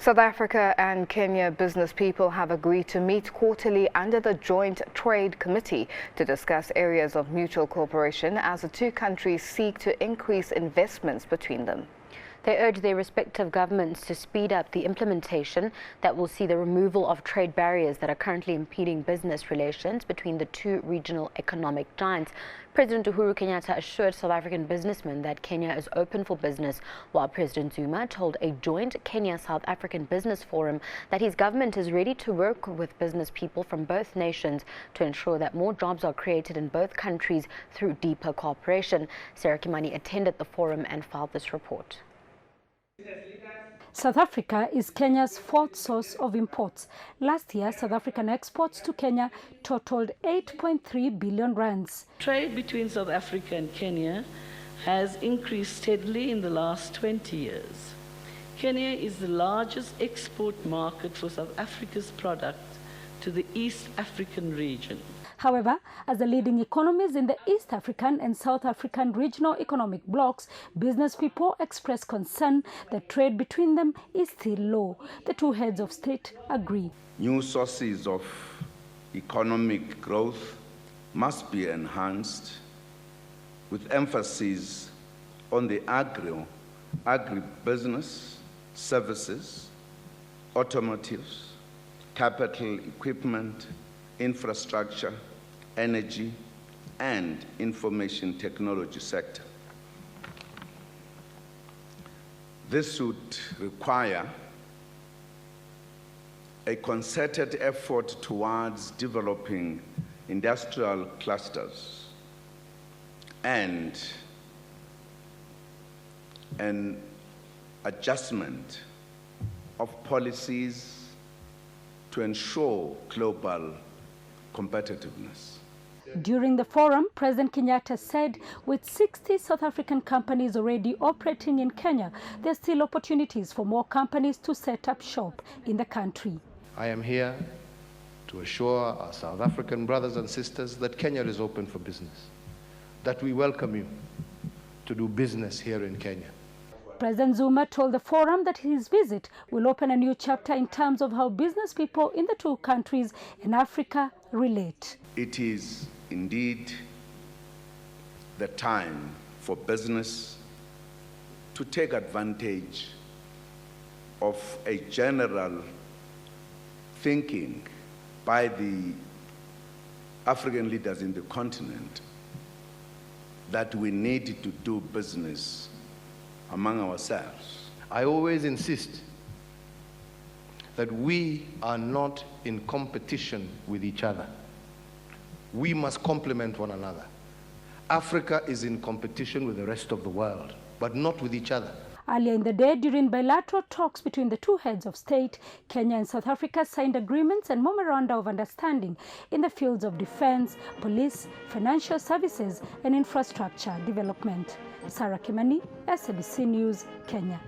South Africa and Kenya business people have agreed to meet quarterly under the Joint Trade Committee to discuss areas of mutual cooperation as the two countries seek to increase investments between them. They urge their respective governments to speed up the implementation that will see the removal of trade barriers that are currently impeding business relations between the two regional economic giants. President Uhuru Kenyatta assured South African businessmen that Kenya is open for business, while President Zuma told a joint Kenya-South African business forum that his government is ready to work with business people from both nations to ensure that more jobs are created in both countries through deeper cooperation. Kimani attended the forum and filed this report. South Africa is Kenya's fourth source of imports. Last year, South African exports to Kenya totaled 8.3 billion rands. Trade between South Africa and Kenya has increased steadily in the last 20 years. Kenya is the largest export market for South Africa's products to the East African region. However, as the leading economies in the East African and South African regional economic blocs, business people express concern that trade between them is still low. The two heads of state agree. New sources of economic growth must be enhanced with emphasis on the agribusiness, services, automotives, capital equipment, infrastructure, energy and information technology sector. This would require a concerted effort towards developing industrial clusters and an adjustment of policies to ensure global competitiveness. During the forum, President Kenyatta said with 60 South African companies already operating in Kenya, there are still opportunities for more companies to set up shop in the country. I am here to assure our South African brothers and sisters that Kenya is open for business, that we welcome you to do business here in Kenya. President Zuma told the forum that his visit will open a new chapter in terms of how business people in the two countries in Africa relate. It is indeed the time for business to take advantage of a general thinking by the African leaders in the continent that we need to do business among ourselves. I always insist that we are not in competition with each other. We must complement one another. Africa is in competition with the rest of the world, but not with each other. Earlier in the day, during bilateral talks between the two heads of state, Kenya and South Africa signed agreements and memoranda of understanding in the fields of defense, police, financial services, and infrastructure development. Kimani, SABC News, Kenya.